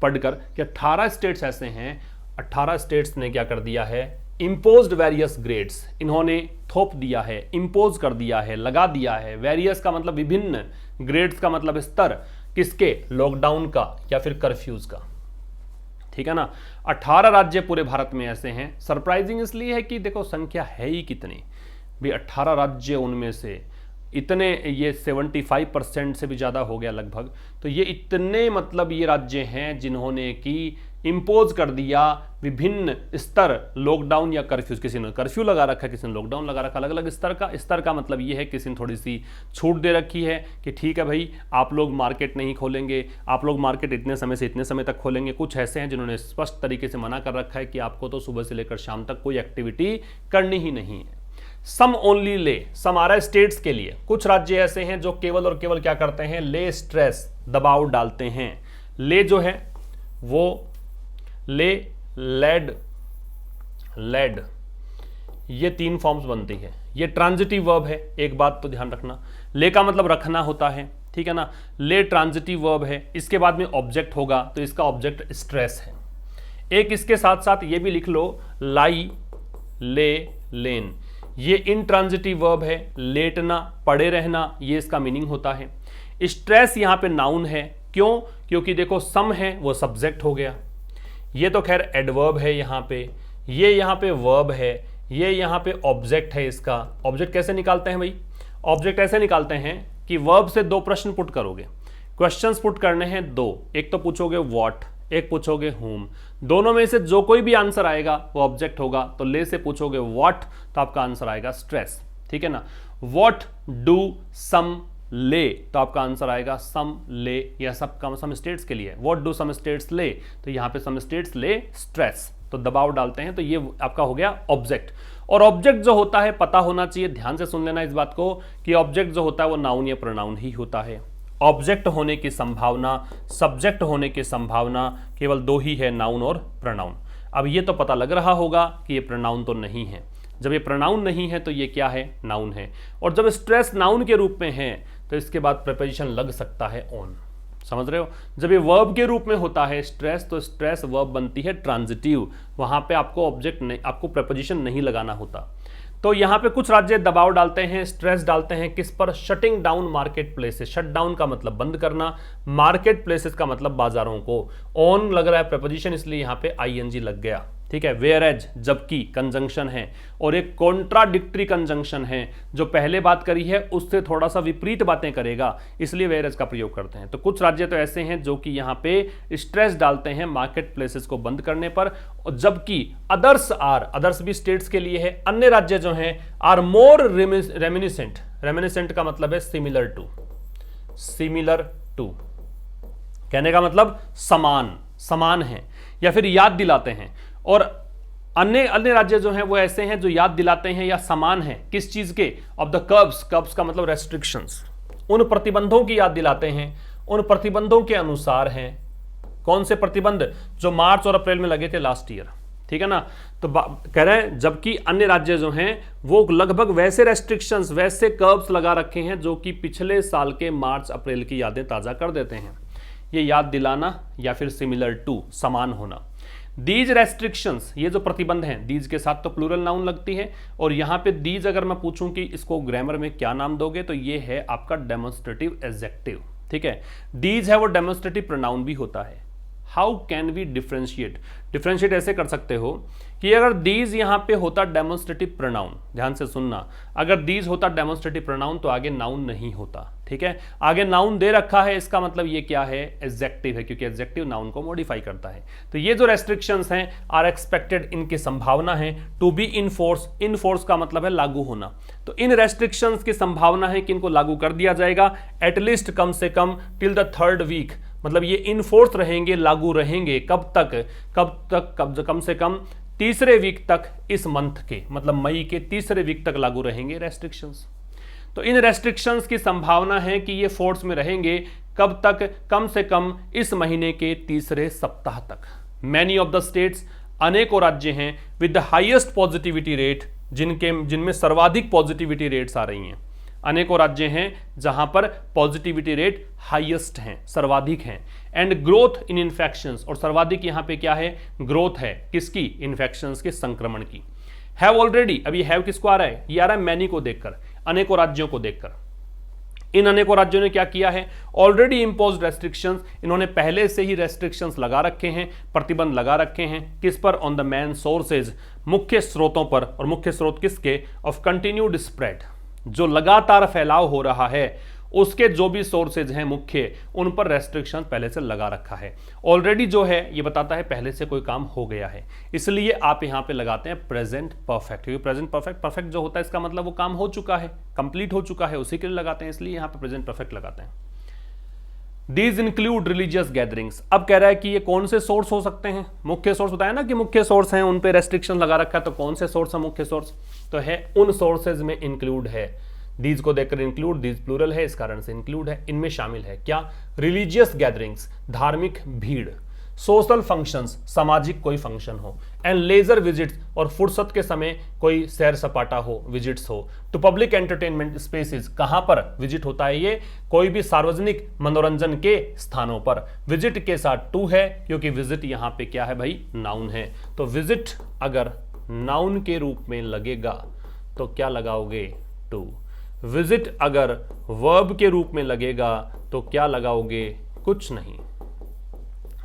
पढ़कर कि 18 स्टेट्स ऐसे हैं। 18 स्टेट्स ने क्या कर दिया है, इम्पोज्ड वेरियस ग्रेड्स, इन्होंने थोप दिया है, इम्पोज कर दिया है, लगा दिया है। वेरियस का मतलब विभिन्न, ग्रेड्स का मतलब स्तर, किसके, लॉकडाउन का या फिर कर्फ्यूज का, ठीक है ना। 18 राज्य पूरे भारत में ऐसे हैं। सरप्राइजिंग इसलिए है कि देखो संख्या है ही कितनी भी, 18 राज्य, उनमें से इतने, ये 75% से भी ज़्यादा हो गया लगभग। तो ये इतने मतलब ये राज्य हैं जिन्होंने कि इम्पोज कर दिया विभिन्न स्तर, लॉकडाउन या कर्फ्यू। किसी ने कर्फ्यू लगा रखा है, किसी ने लॉकडाउन लगा रखा, अलग अलग स्तर का। स्तर का मतलब ये है किसी ने थोड़ी सी छूट दे रखी है कि ठीक है भाई आप लोग मार्केट नहीं खोलेंगे, आप लोग मार्केट इतने समय से इतने समय तक खोलेंगे। कुछ ऐसे हैं जिन्होंने स्पष्ट तरीके से मना कर रखा है कि आपको तो सुबह से लेकर शाम तक कोई एक्टिविटी करनी ही नहीं है। सम ओनली ले, सम आ रहा है स्टेट्स के लिए। कुछ राज्य ऐसे हैं जो केवल और केवल क्या करते हैं, ले स्ट्रेस, दबाव डालते हैं। ले जो है वो ले, लेड, लेड, ये 3 फॉर्म्स बनती है। ये ट्रांजिटिव वर्ब है, एक बात तो ध्यान रखना, ले का मतलब रखना होता है, ठीक है ना। ले ट्रांजिटिव वर्ब है, इसके बाद में ऑब्जेक्ट होगा तो इसका ऑब्जेक्ट स्ट्रेस है। एक इसके साथ साथ ये भी लिख लो, लाई, ले, लेन, ये इंट्रांजिटिव वर्ब है, लेटना, पड़े रहना, ये इसका मीनिंग होता है। स्ट्रेस यहाँ पे नाउन है, क्यों, क्योंकि देखो सम है वो सब्जेक्ट हो गया, ये तो खैर एडवर्ब है यहाँ पे, ये यहाँ पे वर्ब है, ये यहाँ पे ऑब्जेक्ट है। इसका ऑब्जेक्ट कैसे निकालते हैं भाई, ऑब्जेक्ट ऐसे निकालते हैं कि वर्ब से 2 प्रश्न पुट करोगे, क्वेश्चंस पुट करने हैं 2, एक तो पूछोगे व्हाट, एक पूछोगे whom, दोनों में से जो कोई भी आंसर आएगा वो ऑब्जेक्ट होगा। तो ले से पूछोगे व्हाट तो आपका आंसर आएगा स्ट्रेस, ठीक है ना। व्हाट डू सम ले तो आपका आंसर आएगा सम ले, या सब का सम स्टेट्स के लिए, व्हाट डू सम स्टेट्स ले, तो यहाँ पे सम स्टेट्स ले स्ट्रेस, तो दबाव डालते हैं, तो ये आपका हो गया ऑब्जेक्ट। और ऑब्जेक्ट जो होता है पता होना चाहिए, ध्यान से सुन लेना इस बात को, कि ऑब्जेक्ट जो होता है वो नाउन या प्रोनाउन ही होता है। ऑब्जेक्ट होने की संभावना, सब्जेक्ट होने की संभावना केवल 2 ही है, नाउन और प्रोनाउन। अब ये तो पता लग रहा होगा कि ये प्रोनाउन तो नहीं है। जब ये प्रोनाउन नहीं है तो ये क्या है, नाउन है। और जब स्ट्रेस नाउन के रूप में है तो इसके बाद प्रीपोजिशन लग सकता है ऑन, समझ रहे हो। जब ये वर्ब के रूप में होता है स्ट्रेस, तो स्ट्रेस वर्ब बनती है ट्रांजिटिव, वहां पे आपको ऑब्जेक्ट नहीं, आपको प्रीपोजिशन नहीं लगाना होता। तो यहाँ पे कुछ राज्य दबाव डालते हैं, स्ट्रेस डालते हैं, किस पर, shutting down market places. Shut down का मतलब बंद करना, मार्केट प्लेसेस का मतलब बाजारों को। ऑन लग रहा है प्रीपोजिशन, इसलिए यहाँ पे आईएनजी लग गया, ठीक है। वेयर एज, जबकि कंजंक्शन है, और एक कॉन्ट्राडिक्टरी कंजंक्शन है, जो पहले बात करी है उससे थोड़ा सा विपरीत बातें करेगा, इसलिए वेयर एज का प्रयोग करते हैं। तो कुछ राज्य तो ऐसे हैं जो कि यहाँ पे स्ट्रेस डालते हैं मार्केट प्लेसेस को बंद करने पर, और जबकि अदर्स आर, अदर्स भी स्टेट्स के लिए है, अन्य राज्य जो हैं आर मोर रेमिनिसेंट, रेमिनिसेंट का मतलब है सिमिलर टू, सिमिलर टू कहने का मतलब समान, समान है या फिर याद दिलाते हैं। और अन्य राज्य जो हैं वो ऐसे हैं जो याद दिलाते हैं या समान हैं, किस चीज के, ऑफ द कर्ब्स, कर्ब्स का मतलब रेस्ट्रिक्शंस, उन प्रतिबंधों की याद दिलाते हैं, उन प्रतिबंधों के अनुसार हैं। कौन से प्रतिबंध, जो मार्च और अप्रैल में लगे थे लास्ट ईयर, ठीक है ना। तो कह रहे हैं जबकि अन्य राज्य जो हैं वो लगभग वैसे रेस्ट्रिक्शंस, वैसे कर्ब्स लगा रखे हैं जो कि पिछले साल के मार्च अप्रैल की यादें ताजा कर देते हैं। ये याद दिलाना या फिर सिमिलर टू, समान होना। दीज रेस्ट्रिक्शंस, ये जो प्रतिबंध हैं, दीज के साथ तो प्लूरल नाउन लगती है, और यहाँ पे दीज अगर मैं पूछूं कि इसको ग्रामर में क्या नाम दोगे तो ये है आपका डेमोन्स्ट्रेटिव एडजेक्टिव, ठीक है। दीज है वो डेमोन्स्ट्रेटिव प्रोनाउन भी होता है। हाउ कैन वी डिफ्रेंशिएट ऐसे कर सकते हो कि अगर दीज यहां पे होता डेमोन्स्ट्रेटिव प्रोनाउन, ध्यान से सुनना, अगर दीज होता डेमोन्स्ट्रेटिव प्रोनाउन तो आगे नाउन नहीं होता, ठीक है। आगे नाउन दे रखा है, इसका मतलब ये क्या है, एडजेक्टिव है, क्योंकि एडजेक्टिव नाउन को मॉडिफाई करता है। तो ये जो रेस्ट्रिक्शंस हैं आर एक्सपेक्टेड, इनकी संभावना है टू बी इन फोर्स का मतलब है लागू होना। तो इन रेस्ट्रिक्शंस की संभावना है कि इनको लागू कर दिया जाएगा एटलीस्ट कम से come till the 3rd week, मतलब ये इन फोर्स रहेंगे, लागू रहेंगे कब तक कम से कम 3रे वीक तक इस मंथ के, मतलब मई के 3रे वीक तक लागू रहेंगे रेस्ट्रिक्शंस। तो इन रेस्ट्रिक्शंस की संभावना है कि ये फोर्स में रहेंगे कब तक, कम से कम इस महीने के 3रे सप्ताह तक। मैनी ऑफ द स्टेट्स, अनेकों राज्य हैं with the highest positivity rate, जिनमें सर्वाधिक पॉजिटिविटी रेट्स आ रही हैं। अनेकों राज्य हैं जहां पर पॉजिटिविटी रेट हाईएस्ट हैं, सर्वाधिक हैं। एंड ग्रोथ इन इन्फेक्शंस, और सर्वाधिक यहां पे क्या है, ग्रोथ है, किसकी, इन्फेक्शंस के संक्रमण की। हैव ऑलरेडी, अब ये हैव किसको आ रहा है, ये आ रहा है मैनी को देखकर, अनेकों राज्यों को देखकर। इन अनेकों राज्यों ने क्या किया है, ऑलरेडी इंपोज्ड रेस्ट्रिक्शंस, इन्होंने पहले से ही रेस्ट्रिक्शंस लगा रखे हैं, प्रतिबंध लगा रखे हैं, किस पर, ऑन द मेन सोर्सेज, मुख्य स्रोतों पर। और मुख्य स्रोत किसके, ऑफ कंटिन्यूड स्प्रेड, जो लगातार फैलाव हो रहा है उसके जो भी सोर्सेज हैं मुख्य, उन पर रेस्ट्रिक्शन पहले से लगा रखा है। ऑलरेडी जो है ये बताता है पहले से कोई काम हो गया है, इसलिए आप यहां पे लगाते हैं प्रेजेंट परफेक्ट, क्योंकि प्रेजेंट परफेक्ट जो होता है इसका मतलब वो काम हो चुका है, कंप्लीट हो चुका है, उसी के लिए लगाते हैं, इसलिए यहां पे प्रेजेंट परफेक्ट लगाते हैं। These include religious gatherings। अब कह रहा है कि ये कौन से सोर्स हो सकते हैं, मुख्य सोर्स बताया ना कि मुख्य सोर्स हैं, उन पे रेस्ट्रिक्शन लगा रखा है, तो कौन से सोर्स है मुख्य सोर्स, तो है उन सोर्सेज में इंक्लूड है। दीज को देखकर इंक्लूड, दीज प्लूरल है इस कारण से इंक्लूड है, इनमें शामिल है क्या, रिलीजियस गैदरिंग्स, धार्मिक भीड़, सोशल फंक्शंस, सामाजिक कोई फंक्शन हो, एंड लेजर विजिट्स, और फुर्सत के समय कोई सैर सपाटा हो, विजिट्स हो, टू पब्लिक एंटरटेनमेंट स्पेसेस, कहां पर विजिट होता है ये, कोई भी सार्वजनिक मनोरंजन के स्थानों पर। विजिट के साथ टू है, क्योंकि विजिट यहां पे क्या है भाई, नाउन है। तो विजिट अगर नाउन के रूप में लगेगा तो क्या लगाओगे, टू। विजिट अगर वर्ब के रूप में लगेगा तो क्या लगाओगे, कुछ नहीं,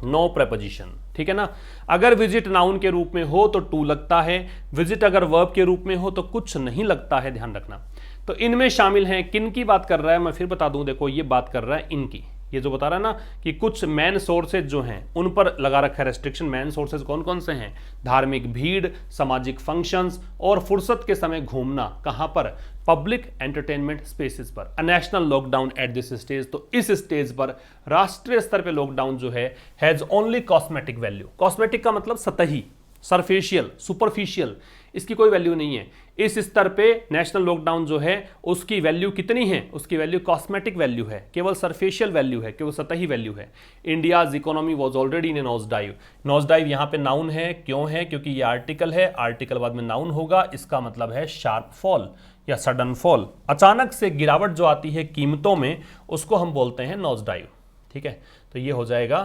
नो प्रेपोजिशन, ठीक है ना। अगर विजिट नाउन के रूप में हो तो टू लगता है, विजिट अगर वर्ब के रूप में हो तो कुछ नहीं लगता है, ध्यान रखना। तो इनमें शामिल हैं, किन की बात कर रहा है, मैं फिर बता दूं, देखो ये बात कर रहा है इनकी, ये जो बता रहा है ना कि कुछ मैन सोर्सेज जो हैं उन पर लगा रखा है रेस्ट्रिक्शन। मैन सोर्सेज कौन कौन से हैं, धार्मिक भीड़, सामाजिक फंक्शंस, और फुर्सत के समय घूमना, कहां पर, पब्लिक एंटरटेनमेंट स्पेसेस पर। A national lockdown at this stage, तो इस स्टेज पर राष्ट्रीय स्तर पे लॉकडाउन जो है has only cosmetic value. Cosmetic का मतलब सतही, सरफेशियल, सुपरफिशियल, इसकी कोई वैल्यू नहीं है। इस स्तर पे नेशनल लॉकडाउन जो है उसकी वैल्यू कितनी है, उसकी वैल्यू कॉस्मेटिक वैल्यू है, केवल सरफेशियल वैल्यू है, केवल सतही वैल्यू है। India's economy was already in A nose dive. Nose dive यहां पे नाउन है, क्यों है, क्योंकि ये आर्टिकल है, आर्टिकल बाद में नाउन होगा, इसका मतलब है शार्प फॉल या सडन फॉल। अचानक से गिरावट जो आती है कीमतों में उसको हम बोलते हैं नोज डाइव, ठीक है। तो ये हो जाएगा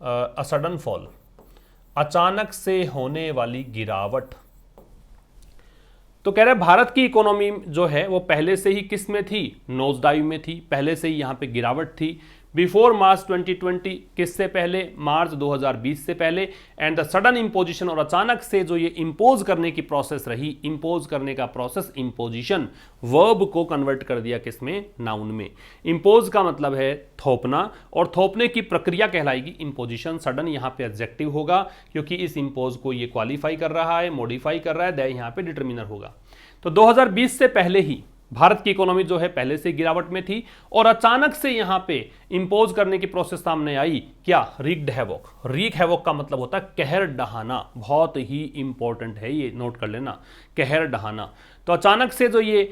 अ सडन फॉल, अचानक से होने वाली गिरावट। तो कह रहे हैं भारत की इकोनॉमी जो है वो पहले से ही किस में थी, नोज डाइव में थी, पहले से ही यहां पे गिरावट थी। बिफोर मार्च 2020, किससे पहले, मार्च 2020 से पहले। एंड द सडन इंपोजिशन, और अचानक से जो ये इंपोज करने की प्रोसेस रही, इंपोज करने का प्रोसेस, इंपोजिशन, वर्ब को कन्वर्ट कर दिया किसमें, नाउन में। इंपोज का मतलब है थोपना, और थोपने की प्रक्रिया कहलाएगी इंपोजिशन। सडन यहां पे एडजेक्टिव होगा, क्योंकि इस इंपोज को ये क्वालिफाई कर रहा है, मॉडिफाई कर रहा है, दैट यहां पे डिटर्मिनर होगा। तो 2020 से पहले ही भारत की इकोनॉमी जो है पहले से गिरावट में थी, और अचानक से यहां पे इंपोज करने की प्रोसेस सामने आई, क्या, रीक्ड हैवॉक। रीक हैवॉक का मतलब होता है कहर डहाना, बहुत ही इंपॉर्टेंट है, ये नोट कर लेना, कहर डहाना। तो अचानक से जो ये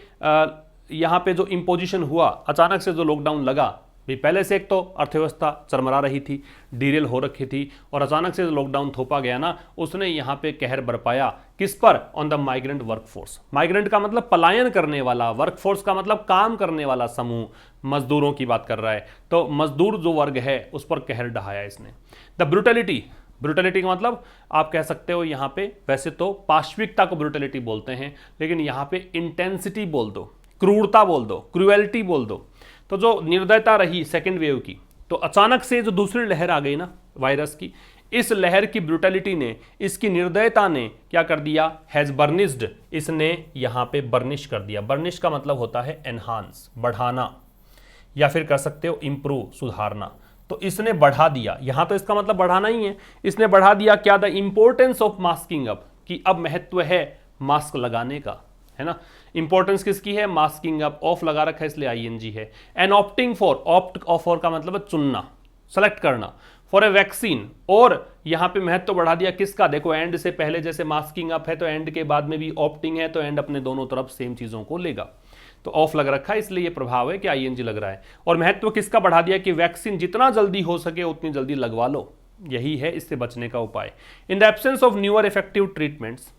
यहां पे जो इंपोजिशन हुआ, अचानक से जो लॉकडाउन लगा, भी पहले से एक तो अर्थव्यवस्था चरमरा रही थी, डीरेल हो रखी थी, और अचानक से जो लॉकडाउन थोपा गया ना, उसने यहाँ पे कहर बरपाया, किस पर, on the migrant workforce. Migrant का मतलब पलायन करने वाला, वर्कफोर्स का मतलब काम करने वाला समूह, मजदूरों की बात कर रहा है। तो मजदूर जो वर्ग है उस पर कहर ढहाया इसने। द ब्रूटलिटी, ब्रूटलिटी का मतलब आप कह सकते हो यहाँ पे, वैसे तो पाश्विकता को ब्रूटलिटी बोलते हैं, लेकिन यहाँ पे इंटेंसिटी बोल दो, क्रूरता बोल दो, क्रुएल्टी बोल दो। तो जो निर्दयता रही सेकेंड वेव की, तो अचानक से जो दूसरी लहर आ गई ना वायरस की, इस लहर की ब्रूटलिटी ने, इसकी निर्दयता ने क्या कर दिया, हैज बर्निश्ड, इसने यहां पे बर्निश कर दिया। बर्निश का मतलब होता है एनहांस, बढ़ाना, या फिर कर सकते हो इंप्रूव, सुधारना। तो इसने बढ़ा दिया, यहां तो इसका मतलब बढ़ाना ही है, इसने बढ़ा दिया क्या, the importance of masking up, कि अब महत्व है मास्क लगाने का, है ना। इंपॉर्टेंस किसकी है, मास्किंग अप, ऑफ लगा रखा है इसलिए आईएनजी है। And opting for, opt for का मतलब है चुनना, सेलेक्ट करना, फॉर ए वैक्सीन, और यहां पे महत्व बढ़ा दिया किसका, देखो एंड से पहले जैसे मास्किंग अप है तो एंड के बाद में भी ऑप्टिंग है, तो एंड अपने दोनों तरफ सेम चीजों को लेगा, तो ऑफ लग रखा है इसलिए ये प्रभाव है कि आईएनजी लग रहा है। और महत्व किसका बढ़ा दिया कि वैक्सीन जितना जल्दी हो सके उतनी जल्दी लगवा लो, यही है इससे बचने का उपाय। In the absence of newer effective treatments,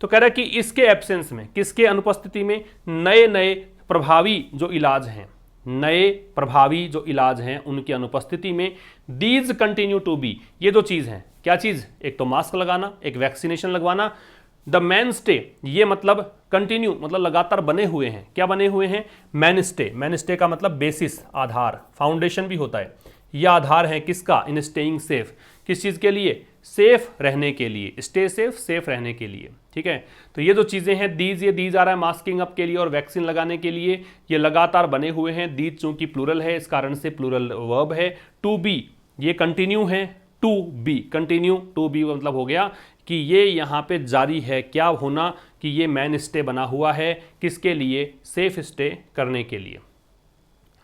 तो कह रहा है कि इसके एब्सेंस में, किसके अनुपस्थिति में, नए नए प्रभावी जो इलाज हैं, नए प्रभावी जो इलाज हैं उनकी अनुपस्थिति में, दीज कंटिन्यू टू बी, ये दो चीज हैं, क्या चीज, एक तो मास्क लगाना, एक वैक्सीनेशन लगवाना, द मैन स्टे, ये मतलब कंटिन्यू मतलब लगातार बने हुए हैं, क्या बने हुए हैं, मैन स्टे, मैन स्टे का मतलब बेसिस, आधार, फाउंडेशन भी होता है, यह आधार है किसका, इन स्टेइंग सेफ, किस चीज के लिए, सेफ रहने के लिए, स्टे सेफ, सेफ रहने के लिए, ठीक है। तो ये जो चीजें हैं, दीज, ये दीज आ रहा है मास्किंग अप के लिए और वैक्सीन लगाने के लिए, ये लगातार बने हुए हैं, दीज चूंकि प्लूरल है इस कारण से प्लूरल वर्ब है। टू बी, ये कंटिन्यू है, to be, continue, to be मतलब हो गया कि ये यहाँ पे जारी है, क्या होना, कि ये मैन स्टे बना हुआ है, किसके लिए, सेफ स्टे करने के लिए।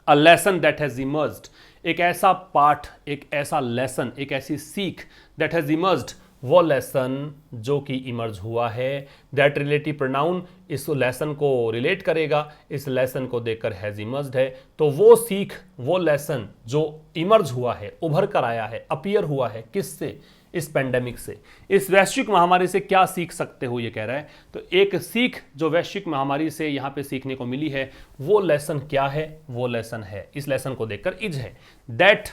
A lesson that has emerged, एक ऐसा पाठ, एक ऐसा लेसन, एक ऐसी सीख, दैट हैज इमर्ज्ड, वो लेसन जो कि इमर्ज हुआ है। दैट रिलेटिव प्रोनाउन इस लेसन को रिलेट करेगा, इस लेसन को देखकर हैज इमर्ज्ड है, तो वो सीख, वो लेसन जो इमर्ज हुआ है, उभर कर आया है, अपीयर हुआ है, किससे, इस पेंडेमिक से, इस वैश्विक महामारी से क्या सीख सकते हो ये कह रहा है। तो एक सीख जो वैश्विक महामारी से यहाँ पे सीखने को मिली है, वो लेसन क्या है, वो लेसन है, इस लेसन को देखकर इज है। दैट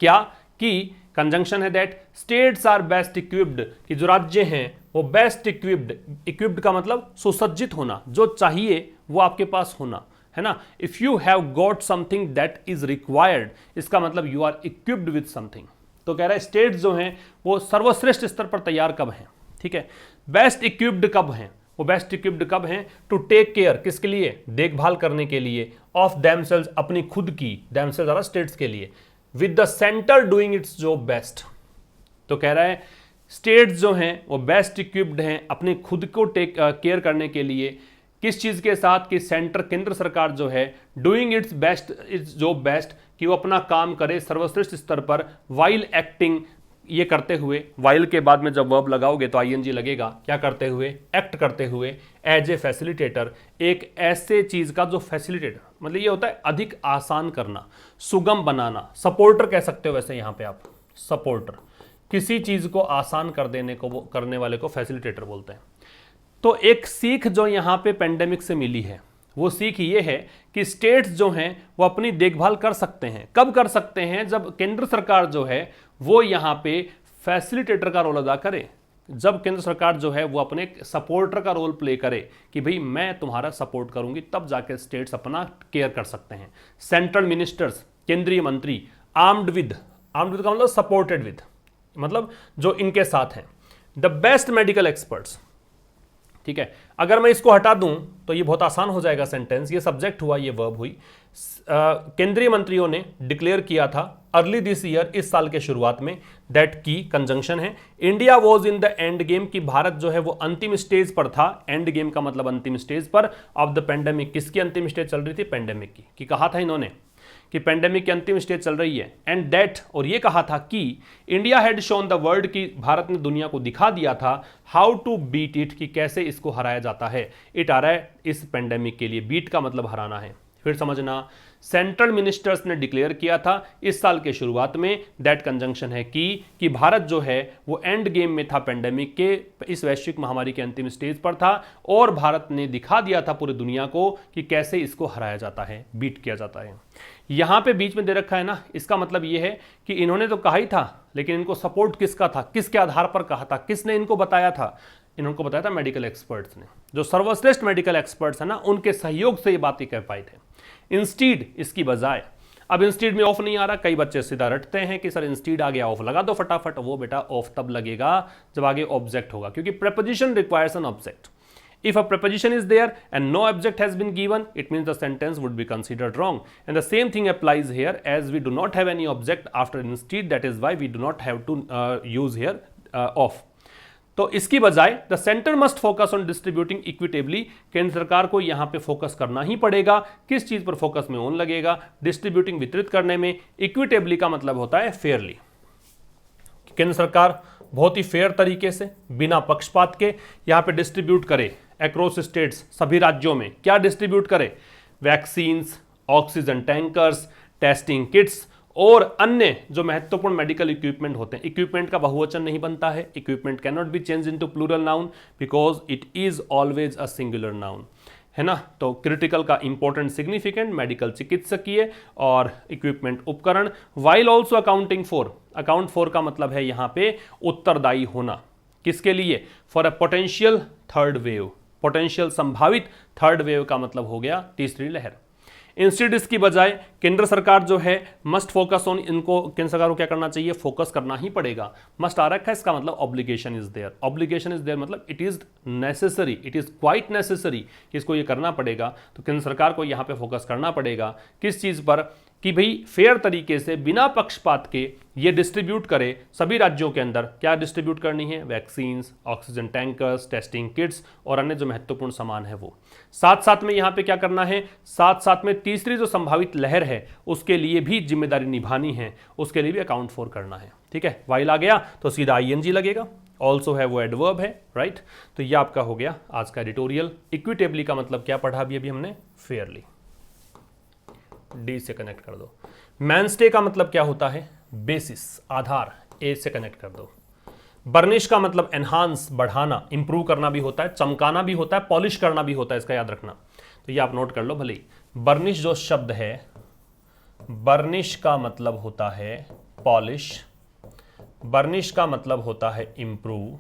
क्या, कि कंजंक्शन है that, states are best equipped, कि जो राज्य हैं वो बेस्ट इक्विप्ड, इक्विप्ड का मतलब सुसज्जित होना, जो चाहिए वो आपके पास होना, है ना। If you have got something that is required, इसका मतलब you are equipped with something. तो कह रहा है स्टेट्स जो हैं वो सर्वश्रेष्ठ स्तर पर तैयार कब हैं, ठीक है। बेस्ट इक्विप्ड कब हैं, वो बेस्ट इक्विप्ड कब हैं, टू टेक केयर, किसके लिए, देखभाल करने के लिए, ऑफ देमसेल्व्स, अपनी खुद की, देमसेल्व्स आ रहा स्टेट्स के लिए, with the centre doing it's job best. तो कह रहा है स्टेट्स जो हैं वो बेस्ट इक्विप्ड हैं अपने खुद को टेक केयर करने के लिए, किस चीज के साथ, कि सेंटर, केंद्र सरकार जो है, doing it's best, it's job best, कि वो अपना काम करे सर्वश्रेष्ठ स्तर पर, वाइल एक्टिंग, ये करते हुए, वाइल के बाद में जब वर्ब लगाओगे तो आईएनजी लगेगा, क्या करते हुए, एक्ट करते हुए, एज ए फैसिलिटेटर, एक ऐसे चीज का जो फैसिलिटेटर मतलब ये होता है अधिक आसान करना, सुगम बनाना, सपोर्टर कह सकते हो वैसे यहाँ पे आप, सपोर्टर, किसी चीज को आसान कर देने को, वो करने वाले को फैसिलिटेटर बोलते हैं। तो एक सीख जो यहाँ पे पेंडेमिक से मिली है, वो सीख ये है कि स्टेट्स जो हैं वो अपनी देखभाल कर सकते हैं, कब कर सकते हैं, जब केंद्र सरकार जो है वो यहाँ पे फैसिलिटेटर का रोल अदा करे, जब केंद्र सरकार जो है वो अपने सपोर्टर का रोल प्ले करे कि भाई मैं तुम्हारा सपोर्ट करूंगी, तब जाके स्टेट्स अपना केयर कर सकते हैं। सेंट्रल मिनिस्टर्स, केंद्रीय मंत्री, आर्म्ड विद का मतलब सपोर्टेड विद, मतलब जो इनके साथ हैं, द बेस्ट मेडिकल एक्सपर्ट्स, ठीक है। अगर मैं इसको हटा दूं तो ये बहुत आसान हो जाएगा सेंटेंस, ये सब्जेक्ट हुआ, ये वर्ब हुई। केंद्रीय मंत्रियों ने डिक्लेयर किया था अर्ली दिस ईयर, इस साल के शुरुआत में, दैट की कंजंक्शन है, India was in the end game, की भारत जो है वो अंतिम स्टेज पर था, एंड गेम का मतलब अंतिम स्टेज पर, ऑफ द पेंडेमिक, किसकी अंतिम स्टेज चल रही थी, पेंडेमिक की, कि कहा था इन्होंने कि पेंडेमिक की अंतिम स्टेज चल रही है, एंड दैट, और ये कहा था कि India had shown the world, की भारत ने दुनिया को दिखा दिया था, हाउ टू बीट इट, कि कैसे इसको हराया जाता है। इट आ रहा है इस पेंडेमिक के लिए, बीट का मतलब हराना है, फिर समझना। सेंट्रल मिनिस्टर्स ने डिक्लेयर किया था इस साल के शुरुआत में, दैट कंजंक्शन है कि भारत जो है वो एंड गेम में था, पेंडेमिक के, इस वैश्विक महामारी के अंतिम स्टेज पर था, और भारत ने दिखा दिया था पूरी दुनिया को कि कैसे इसको हराया जाता है, बीट किया जाता है। यहां पे बीच में दे रखा है ना, इसका मतलब ये है कि इन्होंने तो कहा ही था, लेकिन इनको सपोर्ट किसका था, किसके आधार पर कहा था, किसने इनको बताया था, इनको बताया था मेडिकल एक्सपर्ट्स ने, जो सर्वश्रेष्ठ मेडिकल एक्सपर्ट्स है ना, उनके सहयोग से ये बातें कह पाए थे। इंस्टीड, इसकी बजाय, अब इंस्टीड में ऑफ नहीं आ रहा, कई बच्चे सीधा रटते हैं कि सर इंस्टीड आ गया ऑफ लगा दो फटाफट। वो बेटा ऑफ तब लगेगा जब आगे ऑब्जेक्ट होगा, क्योंकि preposition requires an object. If a preposition is there and no object has been given, it means the sentence would be considered wrong. And the same thing applies here, as we do not have any object after instead, that is why we do not have to use here of. तो इसकी बजाय the centre must focus on distributing equitably, केंद्र सरकार को यहां पे focus करना ही पड़ेगा। किस चीज पर फोकस में ऑन लगेगा? डिस्ट्रीब्यूटिंग, वितरित करने में। इक्विटेबली का मतलब होता है फेयरली। केंद्र सरकार बहुत ही फेयर तरीके से बिना पक्षपात के यहां पे डिस्ट्रीब्यूट करे अक्रॉस स्टेट्स, सभी राज्यों में। क्या डिस्ट्रीब्यूट करे? Vaccines, oxygen tankers, testing kits और अन्य जो महत्वपूर्ण मेडिकल इक्विपमेंट होते हैं। इक्विपमेंट का बहुवचन नहीं बनता है, equipment can not be change into plural noun because it is always a singular noun, है ना। तो क्रिटिकल का इंपॉर्टेंट, सिग्निफिकेंट, मेडिकल चिकित्सकीय और इक्विपमेंट उपकरण। While also accounting for, account for का मतलब है यहां पे उत्तरदायी होना। किसके लिए? For a potential third wave. Potential संभावित थर्ड वेव का मतलब हो गया तीसरी लहर। इंस्टेड इसकी बजाय केंद्र सरकार जो है मस्ट फोकस ऑन, इनको केंद्र सरकार को क्या करना चाहिए? फोकस करना ही पड़ेगा। मस्ट आ रखा है, इसका मतलब obligation is there. Obligation is there मतलब it is necessary, it is quite necessary कि इसको ये करना पड़ेगा। तो केंद्र सरकार को यहाँ पे फोकस करना पड़ेगा किस चीज पर? कि भाई फेयर तरीके से बिना पक्षपात के ये डिस्ट्रीब्यूट करे सभी राज्यों के अंदर। क्या डिस्ट्रीब्यूट करनी है? Vaccines, oxygen tankers, testing kits और अन्य जो महत्वपूर्ण सामान है वो। साथ साथ में यहाँ पे क्या करना है? साथ साथ में तीसरी जो संभावित लहर है उसके लिए भी जिम्मेदारी निभानी है, उसके लिए भी अकाउंट फॉर करना है। ठीक है, वाइल आ गया तो सीधा ING लगेगा। ऑल्सो है वो एडवर्ब है, राइट। तो ये आपका हो गया आज का एडिटोरियल। इक्विटेबली का मतलब क्या पढ़ा अभी हमने? फेयरली। डी से कनेक्ट कर दो। मेनस्टे का मतलब क्या होता है? बेसिस, आधार। ए से कनेक्ट कर दो। बर्निश का मतलब एनहांस, बढ़ाना, इंप्रूव करना भी होता है, चमकाना भी होता है, पॉलिश करना भी होता है, इसका याद रखना। तो ये आप नोट कर लो भले ही। बर्निश जो शब्द है, बर्निश का मतलब होता है पॉलिश, बर्निश का मतलब होता है इंप्रूव,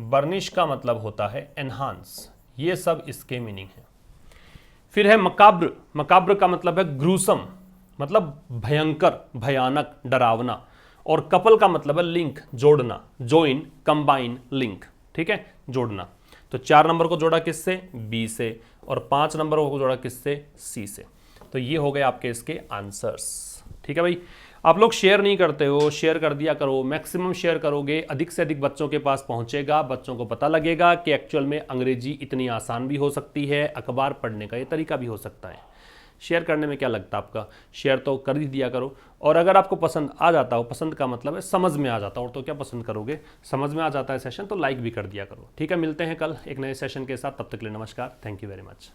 बर्निश का मतलब होता है एनहांस। ये सब इसके मीनिंग है। फिर है मकाब्र। मकाब्र का मतलब है ग्रूसम, मतलब भयंकर, भयानक, डरावना। और कपल का मतलब है लिंक, जोड़ना, जॉइन, कंबाइन, लिंक। ठीक है, जोड़ना। तो 4 नंबर को जोड़ा किससे? बी से। और 5 नंबर को जोड़ा किससे? सी से। तो ये हो गए आपके इसके आंसर्स। ठीक है भाई, आप लोग शेयर नहीं करते हो, शेयर कर दिया करो। मैक्सिमम शेयर करोगे, अधिक से अधिक बच्चों के पास पहुंचेगा, बच्चों को पता लगेगा कि एक्चुअल में अंग्रेजी इतनी आसान भी हो सकती है, अखबार पढ़ने का ये तरीका भी हो सकता है। शेयर करने में क्या लगता है आपका? शेयर तो कर ही दिया करो। और अगर आपको पसंद आ जाता हो, पसंद का मतलब है समझ में आ जाता हो, और तो क्या पसंद करोगे, समझ में आ जाता है सेशन, तो लाइक भी कर दिया करो। ठीक है, मिलते हैं कल एक नए सेशन के साथ। तब तक के लिए नमस्कार, थैंक यू वेरी मच।